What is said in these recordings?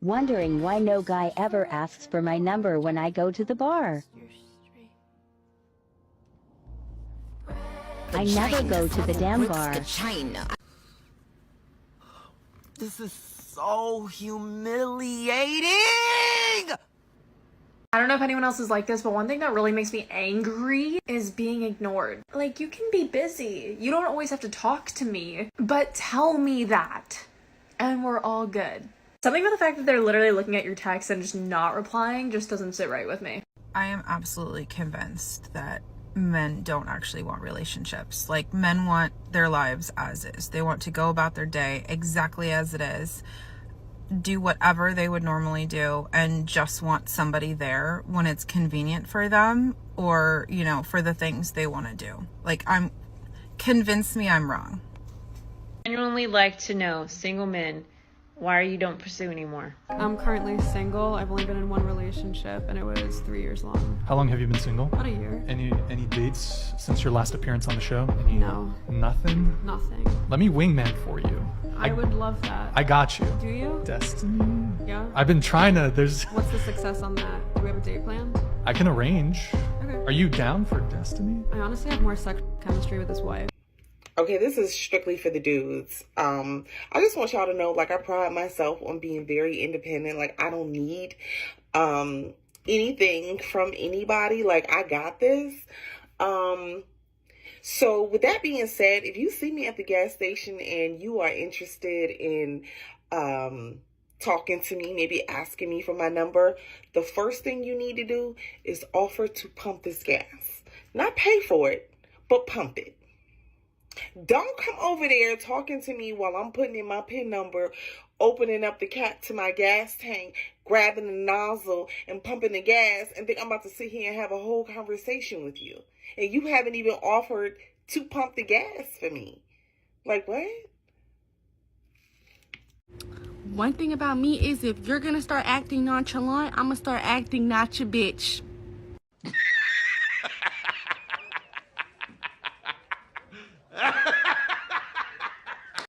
Wondering why no guy ever asks for my number when I go to the bar. I never go to the damn bar. This is so humiliating! I don't know if anyone else is like this, but one thing that really makes me angry is being ignored. Like, you can be busy. You don't always have to talk to me, but tell me that, and we're all good. Something about the fact that they're literally looking at your text and just not replying just doesn't sit right with me. I am absolutely convinced that men don't actually want relationships. Like, men want their lives as is. They want to go about their day exactly as it is, do whatever they would normally do, and just want somebody there when it's convenient for them, or, you know, for the things they want to do. Like, convince me I'm wrong. Genuinely like to know, single men, why you don't pursue anymore? I'm currently single. I've only been in one relationship, and it was 3 years long. How long have you been single? About a year. Any dates since your last appearance on the show? No. Nothing? Nothing. Let me wingman for you. I would love that. I got you. Do you? Destiny? Yeah. I've been trying to, What's the success on that? Do we have a date planned? I can arrange. Okay. Are you down for Destiny? I honestly have more sex chemistry with his wife. Okay, this is strictly for the dudes. I just want y'all to know, like, I pride myself on being very independent. Like, I don't need anything from anybody. Like, I got this. So with that being said, if you see me at the gas station and you are interested in talking to me, maybe asking me for my number, the first thing you need to do is offer to pump this gas. Not pay for it, but pump it. Don't come over there talking to me while I'm putting in my PIN number, opening up the cap to my gas tank, grabbing the nozzle and pumping the gas, and think I'm about to sit here and have a whole conversation with you. And you haven't even offered to pump the gas for me. Like, what? One thing about me is if you're gonna start acting nonchalant, I'm gonna start acting not your bitch.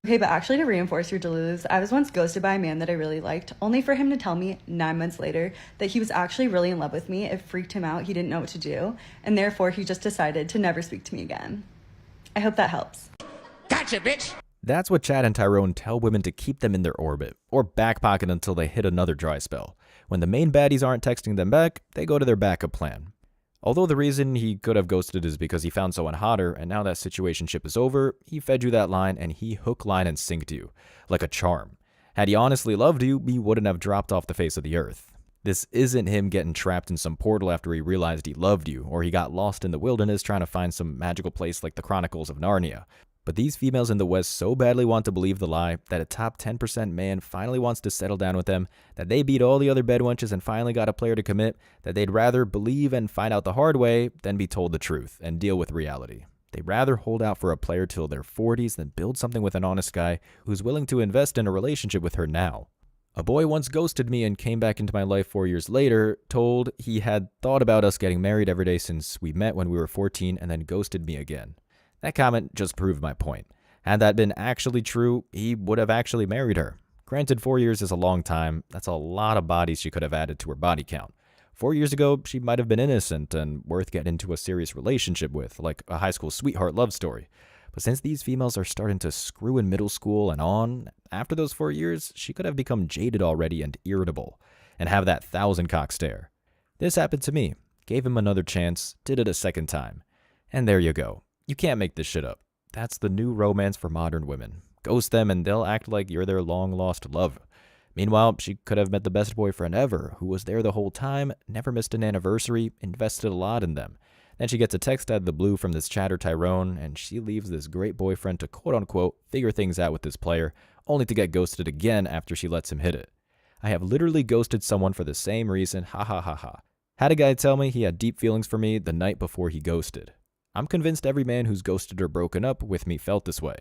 Okay, but actually to reinforce your delusions, I was once ghosted by a man that I really liked, only for him to tell me 9 months later that he was actually really in love with me. It freaked him out. He didn't know what to do, and therefore he just decided to never speak to me again. I hope that helps. Gotcha, bitch! That's what Chad and Tyrone tell women to keep them in their orbit, or backpocket until they hit another dry spell. When the main baddies aren't texting them back, they go to their backup plan. Although the reason he could have ghosted is because he found someone hotter, and now that situationship is over, he fed you that line and he hook, line, and sinked you, like a charm. Had he honestly loved you, he wouldn't have dropped off the face of the earth. This isn't him getting trapped in some portal after he realized he loved you, or he got lost in the wilderness trying to find some magical place like the Chronicles of Narnia. But these females in the West so badly want to believe the lie that a top 10% man finally wants to settle down with them, that they beat all the other bedwenches and finally got a player to commit, that they'd rather believe and find out the hard way than be told the truth and deal with reality. They'd rather hold out for a player till their 40s than build something with an honest guy who's willing to invest in a relationship with her now. A boy once ghosted me and came back into my life 4 years later, told he had thought about us getting married every day since we met when we were 14 and then ghosted me again. That comment just proved my point. Had that been actually true, he would have actually married her. Granted, 4 years is a long time. That's a lot of bodies she could have added to her body count. 4 years ago, she might have been innocent and worth getting into a serious relationship with, like a high school sweetheart love story. But since these females are starting to screw in middle school and on, after those 4 years, she could have become jaded already and irritable, and have that 1,000-cock stare. This happened to me. Gave him another chance, did it a second time. And there you go. You can't make this shit up. That's the new romance for modern women. Ghost them and they'll act like you're their long-lost love. Meanwhile, she could have met the best boyfriend ever, who was there the whole time, never missed an anniversary, invested a lot in them. Then she gets a text out of the blue from this chatter Tyrone, and she leaves this great boyfriend to quote-unquote figure things out with this player, only to get ghosted again after she lets him hit it. I have literally ghosted someone for the same reason, ha ha ha ha. Had a guy tell me he had deep feelings for me the night before he ghosted. I'm convinced every man who's ghosted or broken up with me felt this way.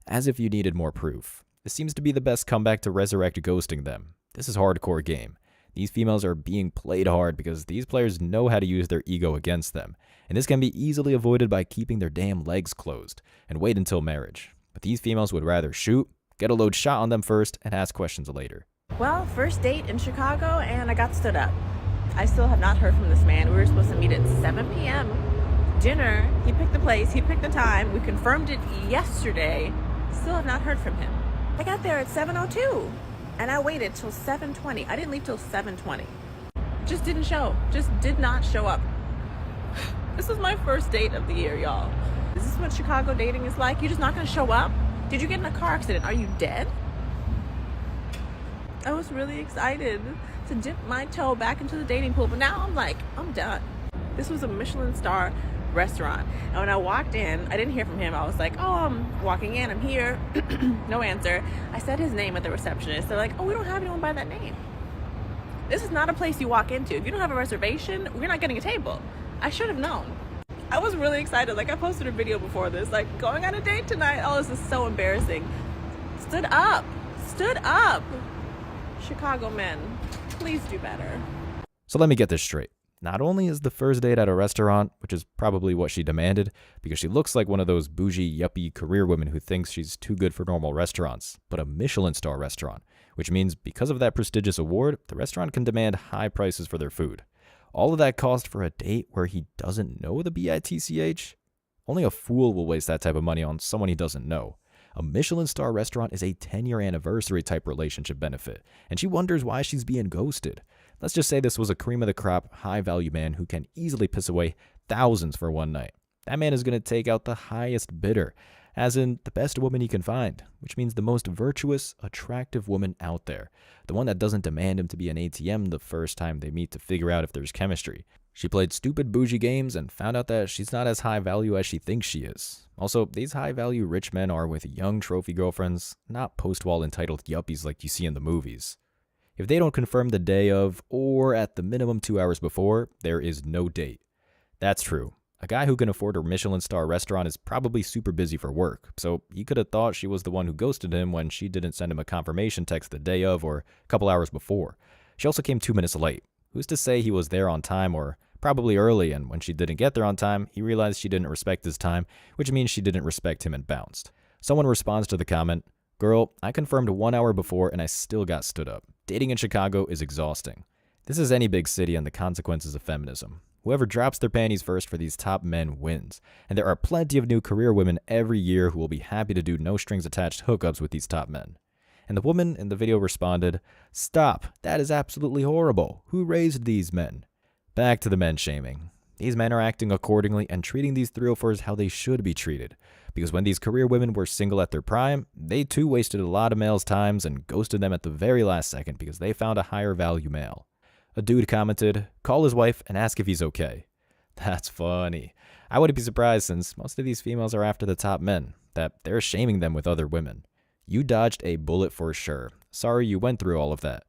As if you needed more proof. This seems to be the best comeback to resurrect ghosting them. This is hardcore game. These females are being played hard because these players know how to use their ego against them. And this can be easily avoided by keeping their damn legs closed and wait until marriage. But these females would rather shoot, get a load shot on them first, and ask questions later. Well, first date in Chicago, and I got stood up. I still have not heard from this man. We were supposed to meet at 7 p.m. Dinner, he picked the place, he picked the time. We confirmed it yesterday. Still have not heard from him. I got there at 7:02, and I waited till 7:20. I didn't leave till 7:20. Just didn't show. Just did not show up. This is my first date of the year, y'all. Is this what Chicago dating is like? You're just not gonna show up? Did you get in a car accident? Are you dead? I was really excited to dip my toe back into the dating pool, but now I'm like, I'm done. This was a Michelin star restaurant, and when I walked in, I didn't hear from him. I was like, oh, I'm walking in, I'm here. No answer. I said his name at the receptionist. They're like, oh, we don't have anyone by that name. This is not a place you walk into. If you don't have a reservation, we're not getting a table. I should have known. I was really excited. Like, I posted a video before this, like, going on a date tonight. Oh, this is so embarrassing. Stood up. Chicago men, please do better. So let me get this straight. Not only is the first date at a restaurant, which is probably what she demanded, because she looks like one of those bougie, yuppie career women who thinks she's too good for normal restaurants, but a Michelin star restaurant, which means because of that prestigious award, the restaurant can demand high prices for their food. All of that cost for a date where he doesn't know the bitch? Only a fool will waste that type of money on someone he doesn't know. A Michelin star restaurant is a 10-year anniversary type relationship benefit, and she wonders why she's being ghosted. Let's just say this was a cream of the crop, high-value man who can easily piss away thousands for one night. That man is going to take out the highest bidder, as in the best woman he can find, which means the most virtuous, attractive woman out there. The one that doesn't demand him to be an ATM the first time they meet to figure out if there's chemistry. She played stupid bougie games and found out that she's not as high value as she thinks she is. Also, these high value rich men are with young trophy girlfriends, not post-wall entitled yuppies like you see in the movies. If they don't confirm the day of, or at the minimum 2 hours before, there is no date. That's true. A guy who can afford a Michelin star restaurant is probably super busy for work, so he could have thought she was the one who ghosted him when she didn't send him a confirmation text the day of or a couple hours before. She also came 2 minutes late. Who's to say he was there on time or probably early, and when she didn't get there on time, he realized she didn't respect his time, which means she didn't respect him and bounced. Someone responds to the comment, "Girl, I confirmed 1 hour before and I still got stood up. Dating in Chicago is exhausting." This is any big city and the consequences of feminism. Whoever drops their panties first for these top men wins, and there are plenty of new career women every year who will be happy to do no-strings-attached hookups with these top men. And the woman in the video responded, "Stop, that is absolutely horrible. Who raised these men?" Back to the men shaming. These men are acting accordingly and treating these 304s how they should be treated. Because when these career women were single at their prime, they too wasted a lot of males' times and ghosted them at the very last second because they found a higher value male. A dude commented, "Call his wife and ask if he's okay." That's funny. I wouldn't be surprised since most of these females are after the top men, that they're shaming them with other women. You dodged a bullet for sure. Sorry you went through all of that.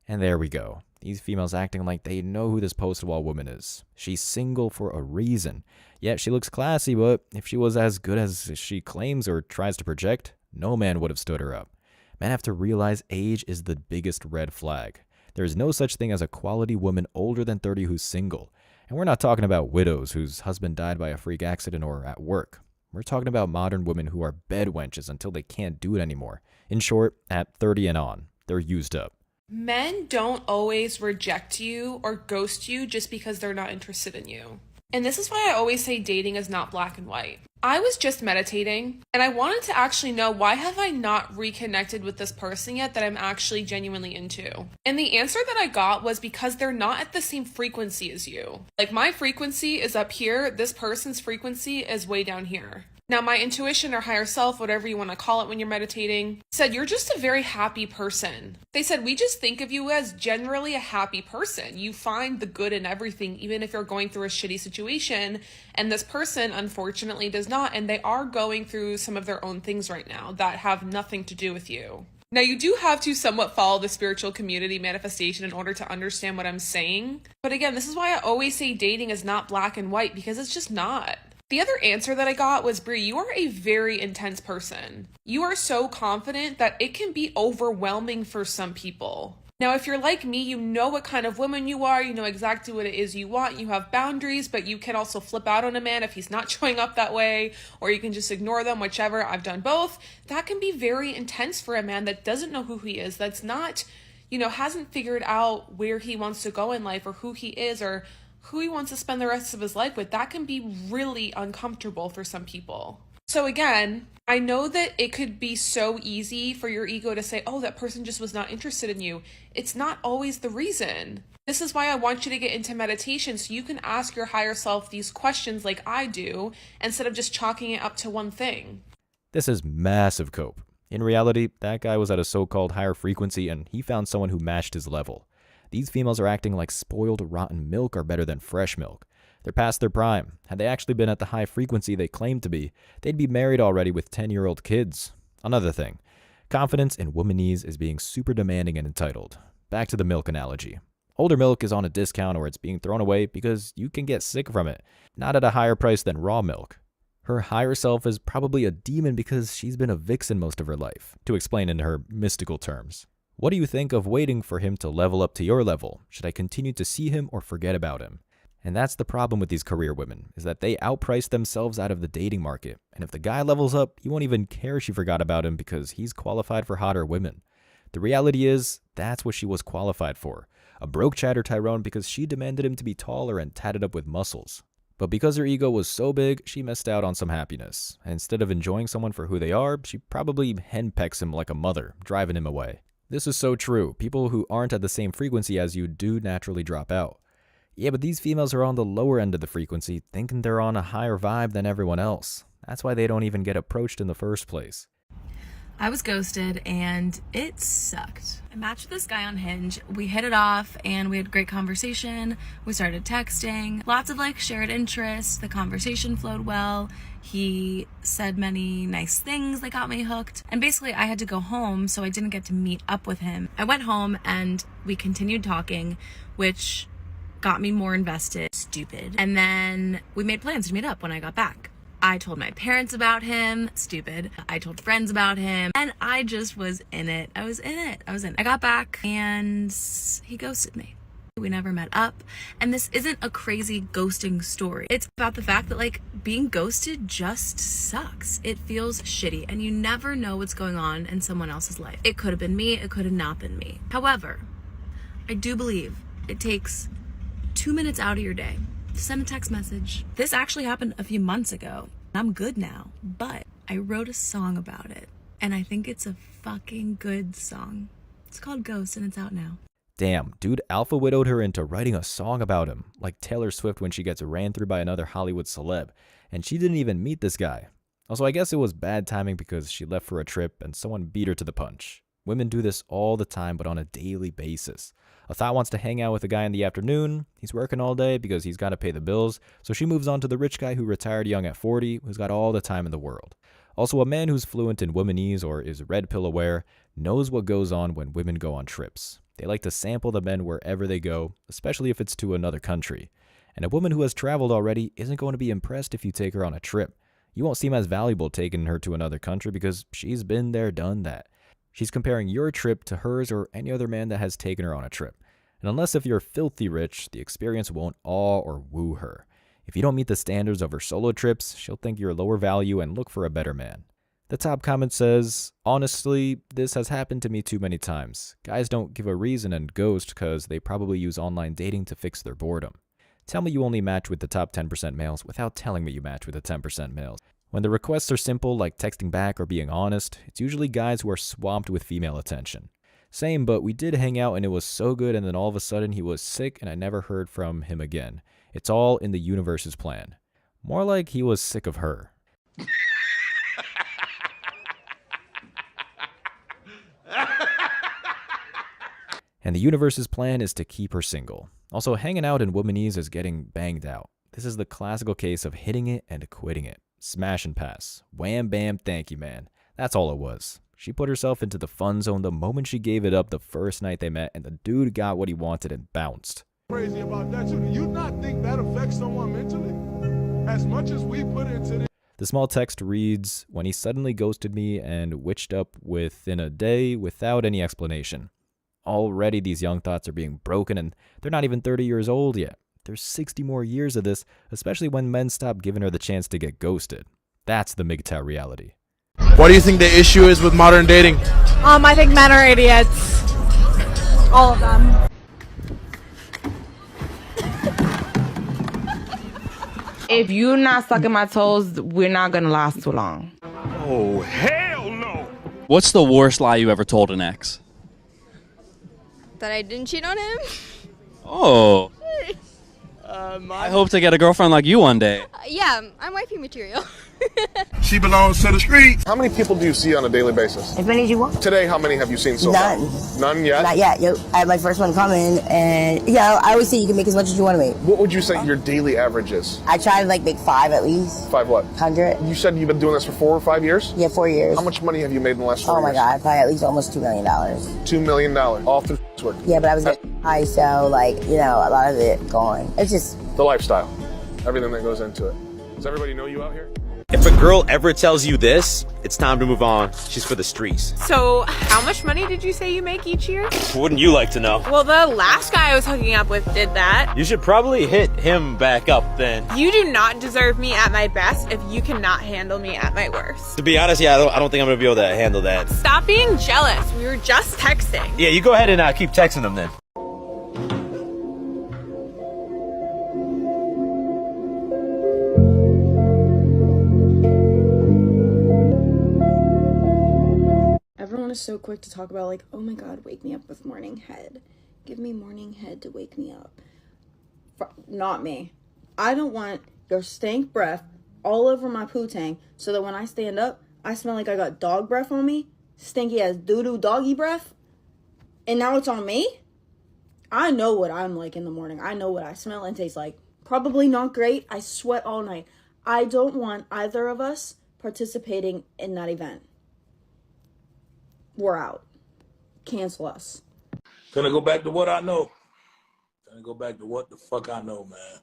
And there we go. These females acting like they know who this post-wall woman is. She's single for a reason. Yet she looks classy, but if she was as good as she claims or tries to project, no man would have stood her up. Men have to realize age is the biggest red flag. There is no such thing as a quality woman older than 30 who's single. And we're not talking about widows whose husband died by a freak accident or at work. We're talking about modern women who are bed wenches until they can't do it anymore. In short, at 30 and on, they're used up. Men don't always reject you or ghost you just because they're not interested in you. And this is why I always say dating is not black and white. I was just meditating and I wanted to actually know, why have I not reconnected with this person yet that I'm actually genuinely into? And the answer that I got was because they're not at the same frequency as you. Like, my frequency is up here, this person's frequency is way down here. Now, my intuition or higher self, whatever you want to call it when you're meditating, said, you're just a very happy person. They said, we just think of you as generally a happy person. You find the good in everything, even if you're going through a shitty situation. And this person, unfortunately, does not. And they are going through some of their own things right now that have nothing to do with you. Now, you do have to somewhat follow the spiritual community manifestation in order to understand what I'm saying. But again, this is why I always say dating is not black and white, because it's just not. The other answer that I got was, Brie, you are a very intense person. You are so confident that it can be overwhelming for some people. Now, if you're like me, you know what kind of woman you are, you know exactly what it is you want, you have boundaries, but you can also flip out on a man if he's not showing up that way, or you can just ignore them, whichever. I've done both. That can be very intense for a man that doesn't know who he is, that's not hasn't figured out where he wants to go in life or who he is or who he wants to spend the rest of his life with, that can be really uncomfortable for some people. So again, I know that it could be so easy for your ego to say, oh, that person just was not interested in you. It's not always the reason. This is why I want you to get into meditation so you can ask your higher self these questions like I do, instead of just chalking it up to one thing. This is massive cope. In reality, that guy was at a so-called higher frequency and he found someone who matched his level. These females are acting like spoiled rotten milk are better than fresh milk. They're past their prime. Had they actually been at the high frequency they claim to be, they'd be married already with 10-year-old kids. Another thing, confidence in womanese is being super demanding and entitled. Back to the milk analogy. Older milk is on a discount or it's being thrown away because you can get sick from it, not at a higher price than raw milk. Her higher self is probably a demon because she's been a vixen most of her life, to explain in her mystical terms. What do you think of waiting for him to level up to your level? Should I continue to see him or forget about him? And that's the problem with these career women, is that they outprice themselves out of the dating market. And if the guy levels up, you won't even care she forgot about him because he's qualified for hotter women. The reality is, that's what she was qualified for. A broke chatter Tyrone because she demanded him to be taller and tatted up with muscles. But because her ego was so big, she missed out on some happiness. And instead of enjoying someone for who they are, she probably henpecks him like a mother, driving him away. This is so true. People who aren't at the same frequency as you do naturally drop out. Yeah, but these females are on the lower end of the frequency, thinking they're on a higher vibe than everyone else. That's why they don't even get approached in the first place. I was ghosted and it sucked. I matched with this guy on Hinge. We hit it off and we had a great conversation. We started texting, lots of shared interests. The conversation flowed well. He said many nice things that got me hooked. And basically I had to go home, so I didn't get to meet up with him. I went home and we continued talking, which got me more invested. Stupid. And then we made plans to meet up when I got back. I told my parents about him. Stupid. I told friends about him. And I just was in it. I was in it. I got back and he ghosted me. We never met up. And this isn't a crazy ghosting story. It's about the fact that being ghosted just sucks. It feels shitty and you never know what's going on in someone else's life. It could have been me. It could have not been me. However, I do believe it takes 2 minutes out of your day to send a text message. This actually happened a few months ago. I'm good now, but I wrote a song about it, and I think it's a fucking good song. It's called Ghost, and it's out now. Damn, dude alpha widowed her into writing a song about him, like Taylor Swift when she gets ran through by another Hollywood celeb, and she didn't even meet this guy. Also, I guess it was bad timing because she left for a trip and someone beat her to the punch. Women do this all the time, but on a daily basis. A thought wants to hang out with a guy in the afternoon. He's working all day because he's got to pay the bills. So she moves on to the rich guy who retired young at 40, who's got all the time in the world. Also, a man who's fluent in womanese or is red pill aware knows what goes on when women go on trips. They like to sample the men wherever they go, especially if it's to another country. And a woman who has traveled already isn't going to be impressed if you take her on a trip. You won't seem as valuable taking her to another country because she's been there, done that. She's comparing your trip to hers or any other man that has taken her on a trip. And unless if you're filthy rich, the experience won't awe or woo her. If you don't meet the standards of her solo trips, she'll think you're lower value and look for a better man. The top comment says, honestly, this has happened to me too many times. Guys don't give a reason and ghost because they probably use online dating to fix their boredom. Tell me you only match with the top 10% males without telling me you match with the 10% males. When the requests are simple like texting back or being honest, it's usually guys who are swamped with female attention. Same, but we did hang out and it was so good and then all of a sudden he was sick and I never heard from him again. It's all in the universe's plan. More like he was sick of her. And the universe's plan is to keep her single. Also, hanging out in womanese is getting banged out. This is the classical case of hitting it and quitting it. Smash and pass. Wham bam, thank you, man. That's all it was. She put herself into the fun zone the moment she gave it up the first night they met, and the dude got what he wanted and bounced. Crazy about that too. Do you not think that affects someone mentally? As much as we put into this. The small text reads, when he suddenly ghosted me and witched up within a day without any explanation. Already these young thoughts are being broken and they're not even 30 years old yet. There's 60 more years of this, especially when men stop giving her the chance to get ghosted. That's the MGTOW reality. What do you think the issue is with modern dating? I think men are idiots. All of them. If you're not sucking my toes, we're not gonna last too long. Oh, hell no! What's the worst lie you ever told an ex? That I didn't cheat on him? Oh. I hope to get a girlfriend like you one day. Yeah, I'm wifey material. She belongs to the streets. How many people do you see on a daily basis? As many as you want. Today, how many have you seen so None. far? None yet? Not yet. Yo, I have my first one coming, and I always say you can make as much as you want to make. What would you say your daily average is? I try to make 5 at least. 5 what? 100. You said you've been doing this for 4 or 5 years? Yeah, 4 years. How much money have you made in the last 4 years? Oh my God, probably at least almost $2 million. $2 million, all through work. Yeah, but I was getting high, so a lot of it gone. It's just the lifestyle, everything that goes into it. Does everybody know you out here? If a girl ever tells you this, it's time to move on. She's for the streets. So, how much money did you say you make each year? Wouldn't you like to know? Well, the last guy I was hooking up with did that. You should probably hit him back up then. You do not deserve me at my best if you cannot handle me at my worst. To be honest, yeah, I don't think I'm gonna be able to handle that. Stop being jealous. We were just texting. Yeah, you go ahead and keep texting him then. Everyone is so quick to talk about like, oh my God, wake me up with morning head. Give me morning head to wake me up. Not me. I don't want your stank breath all over my poo-tang so that when I stand up, I smell like I got dog breath on me. Stinky ass doo-doo doggy breath. And now it's on me? I know what I'm like in the morning. I know what I smell and taste like. Probably not great. I sweat all night. I don't want either of us participating in that event. We're out. Cancel us. Gonna go back to what I know. Gonna go back to what the fuck I know, man.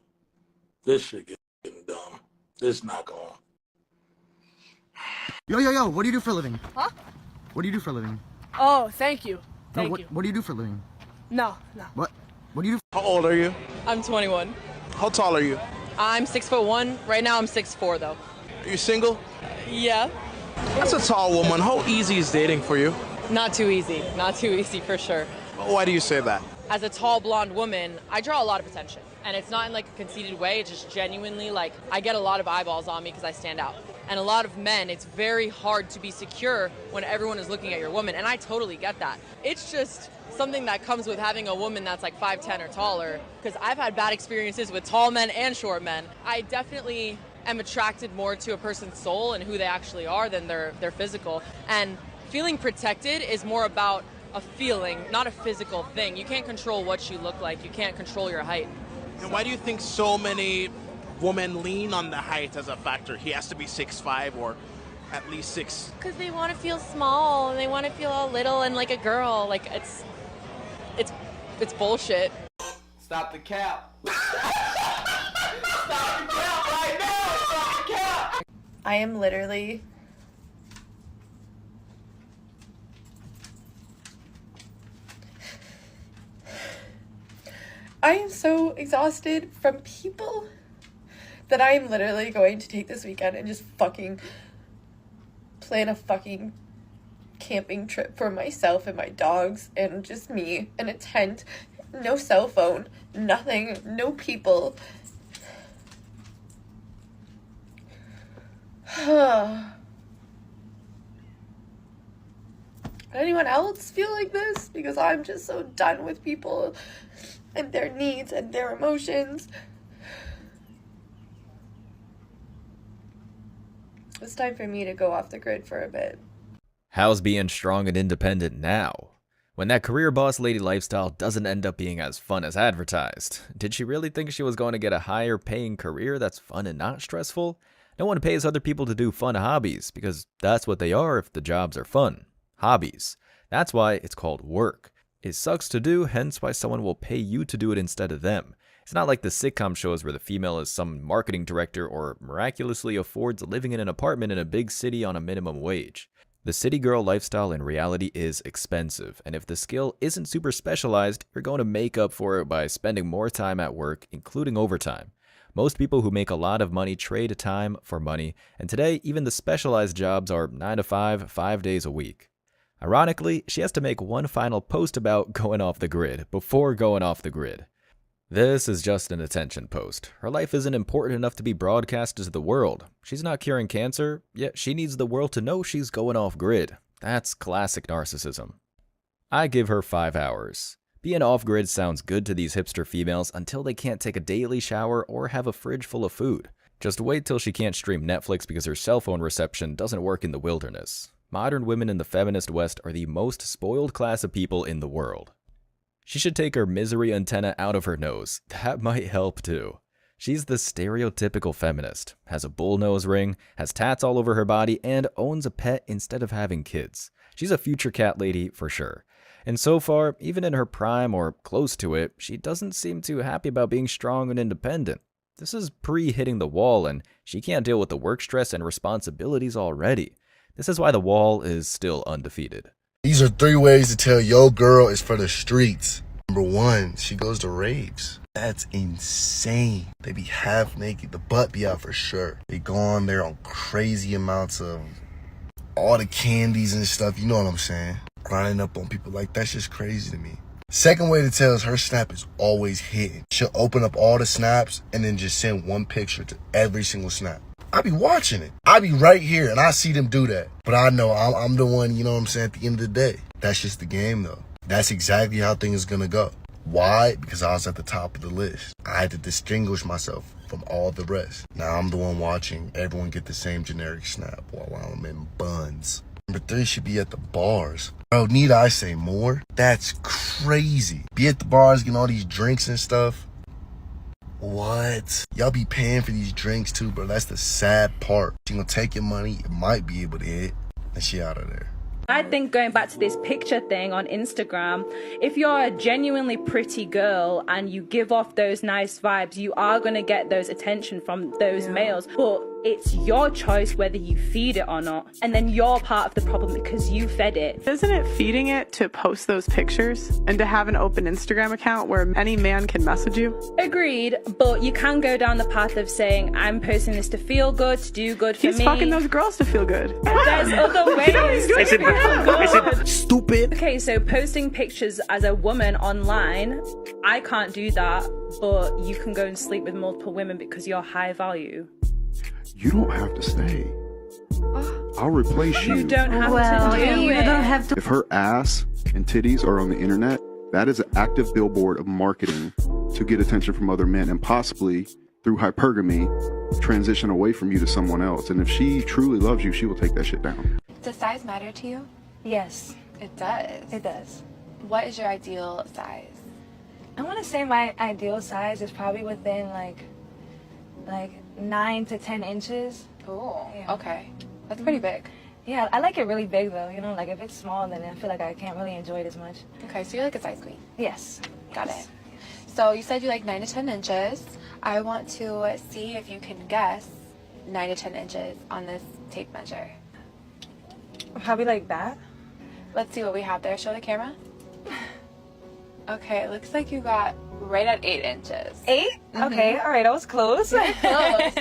This shit getting dumb. This not going. Yo, what do you do for a living? Huh? What do you do for a living? Oh, thank you. Thank you. What do you do for a living? No. What do you do? How old are you? I'm 21. How tall are you? I'm 6'1". Right now I'm 6'4" though. Are you single? Yeah. That's a tall woman. How easy is dating for you? Not too easy. Not too easy for sure. Why do you say that? As a tall blonde woman, I draw a lot of attention. And it's not in like a conceited way, it's just genuinely like I get a lot of eyeballs on me because I stand out. And a lot of men, it's very hard to be secure when everyone is looking at your woman. And I totally get that. It's just something that comes with having a woman that's like 5'10" or taller. Because I've had bad experiences with tall men and short men. I definitely am attracted more to a person's soul and who they actually are than their physical. And feeling protected is more about a feeling, not a physical thing. You can't control what you look like. You can't control your height. And why do you think so many women lean on the height as a factor? He has to be 6'5" or at least 6. Because they want to feel small and they want to feel all little and like a girl. Like it's bullshit. Stop the cap. Stop the cap right now. Stop the cap. I am literally I am so exhausted from people that I am literally going to take this weekend and just fucking plan a fucking camping trip for myself and my dogs and just me in a tent. No cell phone, nothing, no people. Anyone else feel like this? Because I'm just so done with people and their needs and their emotions. It's time for me to go off the grid for a bit. How's being strong and independent now? When that career boss lady lifestyle doesn't end up being as fun as advertised, did she really think she was going to get a higher paying career that's fun and not stressful? No one pays other people to do fun hobbies because that's what they are if the jobs are fun. Hobbies. That's why it's called work. It sucks to do, hence why someone will pay you to do it instead of them. It's not like the sitcom shows where the female is some marketing director or miraculously affords living in an apartment in a big city on a minimum wage. The city girl lifestyle in reality is expensive, and if the skill isn't super specialized, you're going to make up for it by spending more time at work, including overtime. Most people who make a lot of money trade time for money, and today even the specialized jobs are 9 to 5, 5 days a week. Ironically, she has to make one final post about going off the grid before going off the grid. This is just an attention post. Her life isn't important enough to be broadcast to the world. She's not curing cancer, yet she needs the world to know she's going off grid. That's classic narcissism. I give her 5 hours. Being off-grid sounds good to these hipster females until they can't take a daily shower or have a fridge full of food. Just wait till she can't stream Netflix because her cell phone reception doesn't work in the wilderness. Modern women in the feminist West are the most spoiled class of people in the world. She should take her misery antenna out of her nose. That might help too. She's the stereotypical feminist, has a bull nose ring, has tats all over her body, and owns a pet instead of having kids. She's a future cat lady for sure. And so far, even in her prime or close to it, she doesn't seem too happy about being strong and independent. This is pre-hitting the wall, and she can't deal with the work stress and responsibilities already. This is why the wall is still undefeated. These are 3 ways to tell your girl is for the streets. Number 1, she goes to raves. That's insane. They be half naked. The butt be out for sure. They go on there on crazy amounts of all the candies and stuff. You know what I'm saying? Grinding up on people like that's just crazy to me. Second way to tell is her snap is always hidden. She'll open up all the snaps and then just send one picture to every single snap. I be watching it. I be right here and I see them do that. But I know I'm the one, you know what I'm saying, at the end of the day. That's just the game though. That's exactly how things gonna go. Why? Because I was at the top of the list. I had to distinguish myself from all the rest. Now I'm the one watching everyone get the same generic snap while I'm in buns. Number 3 should be at the bars. Bro, need I say more? That's crazy. Be at the bars getting all these drinks and stuff. What? Y'all be paying for these drinks too, bro. That's the sad part. She gonna take your money, it might be able to hit, and she out of there. I think going back to this picture thing on Instagram, if you're a genuinely pretty girl and you give off those nice vibes, you are going to get those attention from those males. But it's your choice whether you feed it or not. And then you're part of the problem because you fed it. Isn't it feeding it to post those pictures and to have an open Instagram account where any man can message you? Agreed, but you can go down the path of saying, I'm posting this to feel good, to do good for me. He's fucking those girls to feel good. There's other ways. Is it stupid? Okay, so posting pictures as a woman online, I can't do that, but you can go and sleep with multiple women because you're high value. You don't have to stay. I'll replace you. You don't have to do it. You don't have to. If her ass and titties are on the internet, that is an active billboard of marketing to get attention from other men and possibly, through hypergamy, transition away from you to someone else. And if she truly loves you, she will take that shit down. Does size matter to you? Yes, It does. it does. What is your ideal size? I want to say my ideal size is probably within like 9 to 10 inches. Cool. Yeah. Okay. That's pretty big. Yeah, I like it really big though. You know, like if it's small, then I feel like I can't really enjoy it as much. Okay, so you're like a size queen. Yes. Got it. So you said you like 9 to 10 inches. I want to see if you can guess 9 to 10 inches on this tape measure. Probably like that. Let's see what we have there. Show the camera. Okay, it looks like you got right at 8 inches. 8? Okay, all right, I was close. Close.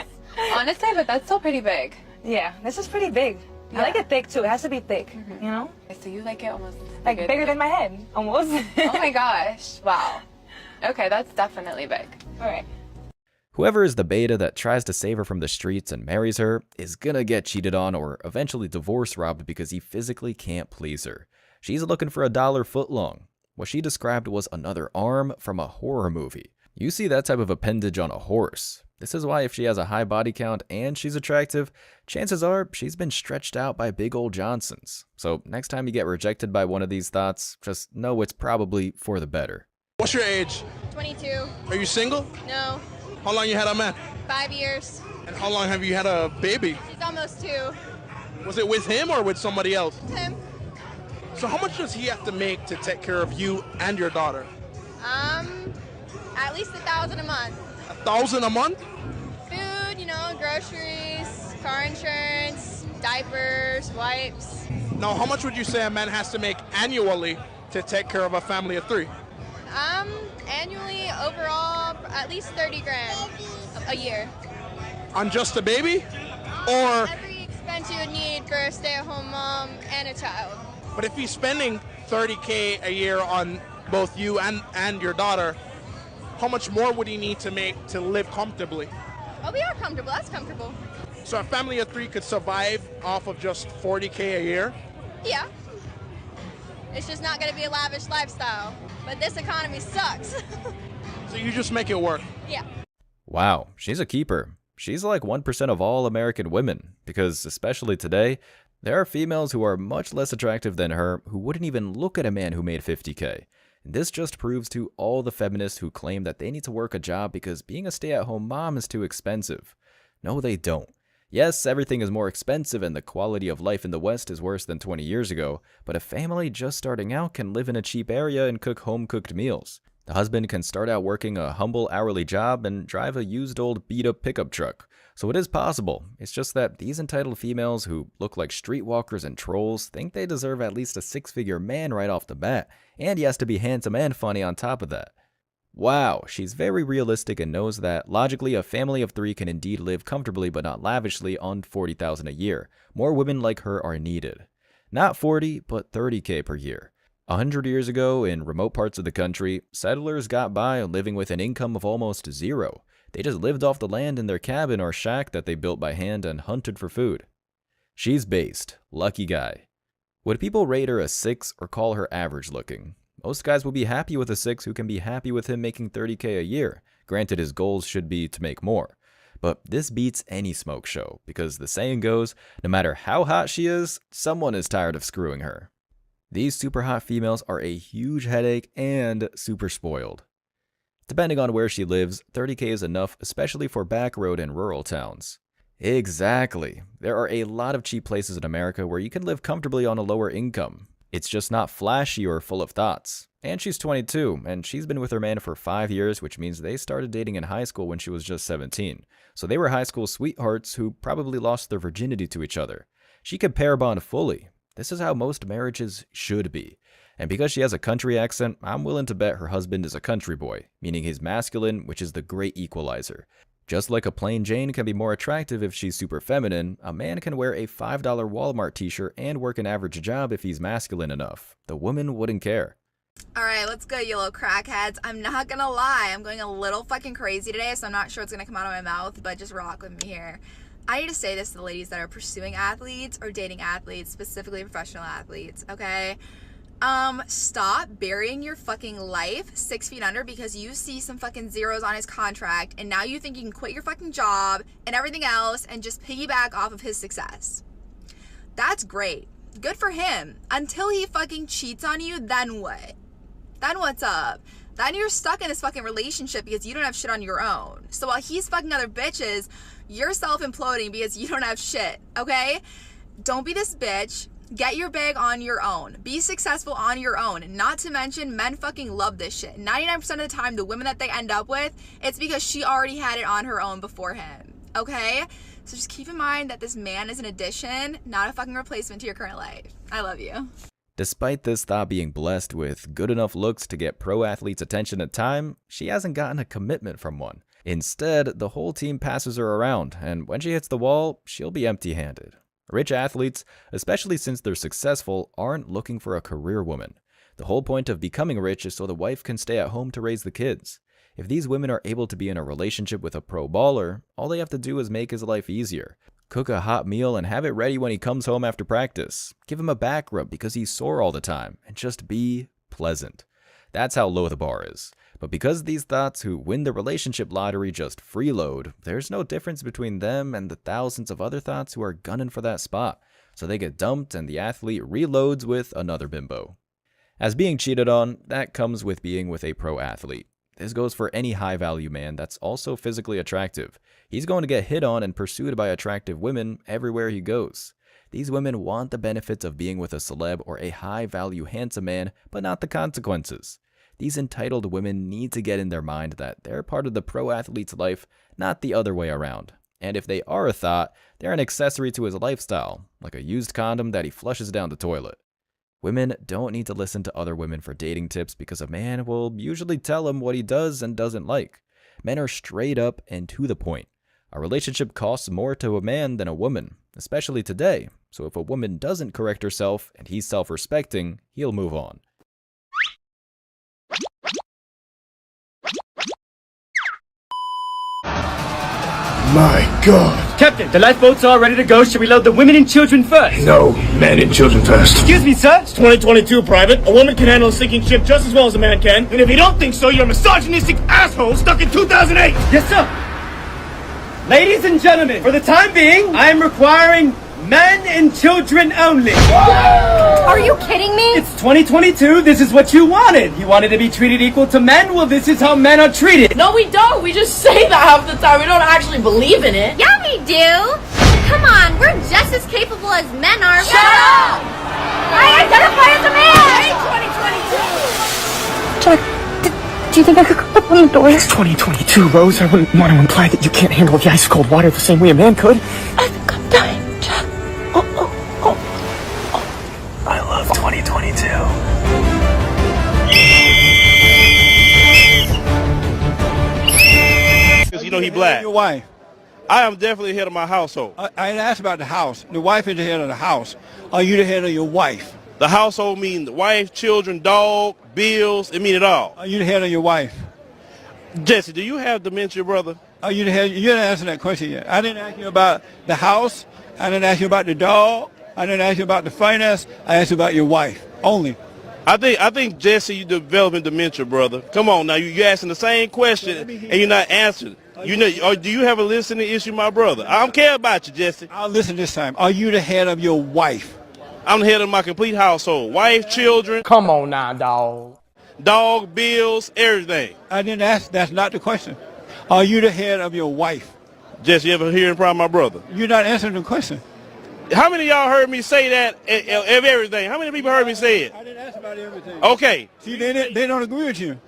Honestly, but that's still pretty big. Yeah, this is pretty big. Yeah. I like it thick too. It has to be thick, you know? Okay, so you like it almost Like bigger than my head, almost. Oh my gosh. Wow. Okay, that's definitely big. All right. Whoever is the beta that tries to save her from the streets and marries her is gonna get cheated on or eventually divorce robbed because he physically can't please her. She's looking for $1 footlong. What she described was another arm from a horror movie. You see that type of appendage on a horse. This is why if she has a high body count and she's attractive, chances are she's been stretched out by big old Johnsons. So next time you get rejected by one of these thoughts, just know it's probably for the better. What's your age? 22. Are you single? No. How long you had a man? 5 years. And how long have you had a baby? She's almost 2. Was it with him or with somebody else? Him. So how much does he have to make to take care of you and your daughter? At least $1,000 a month. $1,000 a month? Food, groceries, car insurance, diapers, wipes. Now, how much would you say a man has to make annually to take care of a family of 3? Annually, overall, at least 30 grand a year. On just a baby? Or Every expense you would need for a stay-at-home mom and a child. But if he's spending $30K a year on both you and your daughter, how much more would he need to make to live comfortably? Oh, we are comfortable. That's comfortable. So a family of 3 could survive off of just $40K a year? Yeah. It's just not going to be a lavish lifestyle. But this economy sucks. So you just make it work? Yeah. Wow, she's a keeper. She's like 1% of all American women, because especially today, there are females who are much less attractive than her who wouldn't even look at a man who made 50K. And this just proves to all the feminists who claim that they need to work a job because being a stay-at-home mom is too expensive. No, they don't. Yes, everything is more expensive and the quality of life in the West is worse than 20 years ago, but a family just starting out can live in a cheap area and cook home-cooked meals. The husband can start out working a humble hourly job and drive a used old beat-up pickup truck. So it is possible. It's just that these entitled females who look like streetwalkers and trolls think they deserve at least a 6-figure man right off the bat, and he has to be handsome and funny on top of that. Wow, she's very realistic and knows that, logically, a family of 3 can indeed live comfortably but not lavishly on $40,000 a year. More women like her are needed. Not 40, but 30K per year. 100 years ago, in remote parts of the country, settlers got by living with an income of almost zero. They just lived off the land in their cabin or shack that they built by hand and hunted for food. She's based. Lucky guy. Would people rate her a 6 or call her average looking? Most guys will be happy with a 6 who can be happy with him making 30K a year. Granted, his goals should be to make more. But this beats any smoke show, because the saying goes, no matter how hot she is, someone is tired of screwing her. These super hot females are a huge headache and super spoiled. Depending on where she lives, 30K is enough, especially for backroad and rural towns. Exactly. There are a lot of cheap places in America where you can live comfortably on a lower income. It's just not flashy or full of thoughts. And she's 22, and she's been with her man for 5 years, which means they started dating in high school when she was just 17. So they were high school sweethearts who probably lost their virginity to each other. She could pair bond fully. This is how most marriages should be. And because she has a country accent, I'm willing to bet her husband is a country boy, meaning he's masculine, which is the great equalizer. Just like a plain Jane can be more attractive if she's super feminine, a man can wear a $5 Walmart t-shirt and work an average job if he's masculine enough. The woman wouldn't care. Alright, let's go, you little crackheads. I'm not gonna lie, I'm going a little fucking crazy today, so I'm not sure what's gonna come out of my mouth, but just rock with me here. I need to say this to the ladies that are pursuing athletes or dating athletes, specifically professional athletes, okay? Stop burying your fucking life 6 feet under because you see some fucking zeros on his contract and now you think you can quit your fucking job and everything else and just piggyback off of his success. That's great. Good for him. Until he fucking cheats on you, then what? Then what's up? Then you're stuck in this fucking relationship because you don't have shit on your own. So while he's fucking other bitches, you're self-imploding because you don't have shit, okay? Don't be this bitch. Get your bag on your own. Be successful on your own. Not to mention, men fucking love this shit. 99% of the time, the women that they end up with, it's because she already had it on her own before him, okay? So just keep in mind that this man is an addition, not a fucking replacement to your current life. I love you. Despite this thought being blessed with good enough looks to get pro athletes' attention at time, she hasn't gotten a commitment from one. Instead, the whole team passes her around, and when she hits the wall, she'll be empty-handed. Rich athletes, especially since they're successful, aren't looking for a career woman. The whole point of becoming rich is so the wife can stay at home to raise the kids. If these women are able to be in a relationship with a pro baller, all they have to do is make his life easier. Cook a hot meal and have it ready when he comes home after practice. Give him a back rub because he's sore all the time, and just be pleasant. That's how low the bar is. But because these thoughts who win the relationship lottery just freeload, there's no difference between them and the thousands of other thoughts who are gunning for that spot. So they get dumped and the athlete reloads with another bimbo. As being cheated on, that comes with being with a pro athlete. This goes for any high-value man that's also physically attractive. He's going to get hit on and pursued by attractive women everywhere he goes. These women want the benefits of being with a celeb or a high-value handsome man, but not the consequences. These entitled women need to get in their mind that they're part of the pro athlete's life, not the other way around. And if they are a thought, they're an accessory to his lifestyle, like a used condom that he flushes down the toilet. Women don't need to listen to other women for dating tips because a man will usually tell them what he does and doesn't like. Men are straight up and to the point. A relationship costs more to a man than a woman, especially today, So if a woman doesn't correct herself and he's self-respecting, he'll move on. My God. Captain, the lifeboats are ready to go. Should we load the women and children first? No, men and children first. Excuse me, sir? It's 2022, Private. A woman can handle a sinking ship just as well as a man can. And if you don't think so, you're a misogynistic asshole stuck in 2008. Yes, sir. Ladies and gentlemen, for the time being, I am requiring men and children only. Are you kidding me? It's 2022. This is what you wanted. You wanted to be treated equal to men? Well, this is how men are treated. No, we don't. We just say that half the time. We don't actually believe in it. Yeah, we do. Come on, we're just as capable as men are. Shut up! I identify as a man! 2022! Jack, do you think I could go up on the door? It's 2022, Rose. I wouldn't want to imply that you can't handle the ice cold water the same way a man could. I think I'm dying, Jack. I love 2022. Because you know he black. Your wife. I am definitely the head of my household. I didn't ask about the house. The wife is the head of the house. Are you the head of your wife? The household means wife, children, dog, bills. It means it all. Are you the head of your wife? Jesse, do you have dementia, brother? Are you the head? You didn't answer that question yet. I didn't ask you about the house. I didn't ask you about the dog. I didn't ask you about the finance. I asked you about your wife only. I think Jesse, you developing dementia, brother. Come on now, you're asking the same question and you're not answering. You know, or do you have a listening issue, my brother? I don't care about you, Jesse. I'll listen this time. Are you the head of your wife? I'm the head of my complete household. Wife, children. Come on now, dog. Dog, bills, everything. I didn't ask. That's not the question. Are you the head of your wife? Jesse, you ever hearing from my brother? You're not answering the question. How many of y'all heard me say that of everything? How many people heard me say it? I didn't ask about everything. Okay. See, they don't agree with you.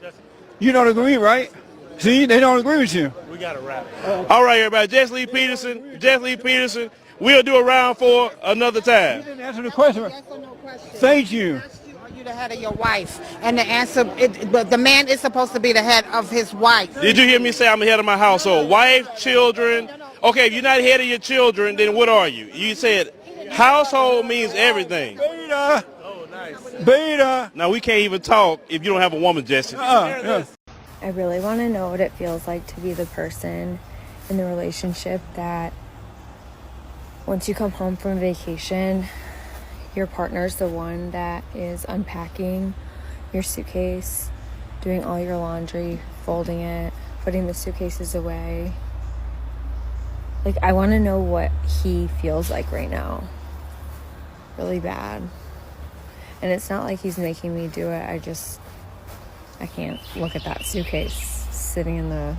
You don't agree, right? See, they don't agree with you. We got to wrap it. All right, everybody. Jesse Lee Peterson. We'll do a round for another time. You didn't answer the question. Yes or no question. Thank you. Are you the head of your wife? And the answer, but the man is supposed to be the head of his wife. Did you hear me say I'm the head of my household? Wife, children. Okay, if you're not head of your children, then what are you? You said household means everything. Beta. Oh, nice. Beta. Now, we can't even talk if you don't have a woman, Jesse. Yeah. I really want to know what it feels like to be the person in the relationship that once you come home from vacation, your partner's the one that is unpacking your suitcase, doing all your laundry, folding it, putting the suitcases away. Like, I want to know what he feels like right now. Really bad. And it's not like he's making me do it. I can't look at that suitcase sitting in the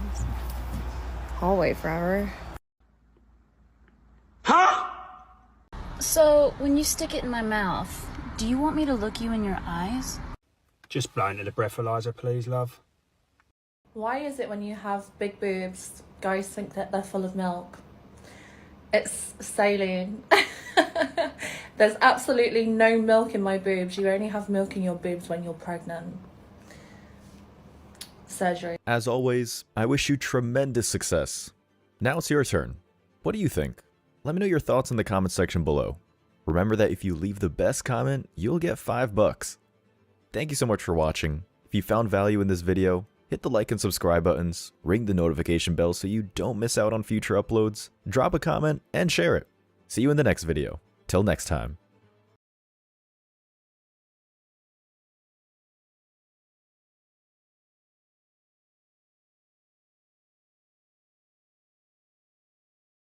hallway forever. So, when you stick it in my mouth, do you want me to look you in your eyes? Just blow into the breathalyzer, please, love. Why is it when you have big boobs, guys think that they're full of milk? It's saline. There's absolutely no milk in my boobs. You only have milk in your boobs when you're pregnant. Surgery. As always, I wish you tremendous success. Now it's your turn. What do you think? Let me know your thoughts in the comment section below. Remember that if you leave the best comment, you'll get $5. Thank you so much for watching. If you found value in this video, hit the like and subscribe buttons, ring the notification bell so you don't miss out on future uploads, drop a comment, and share it. See you in the next video. Till next time.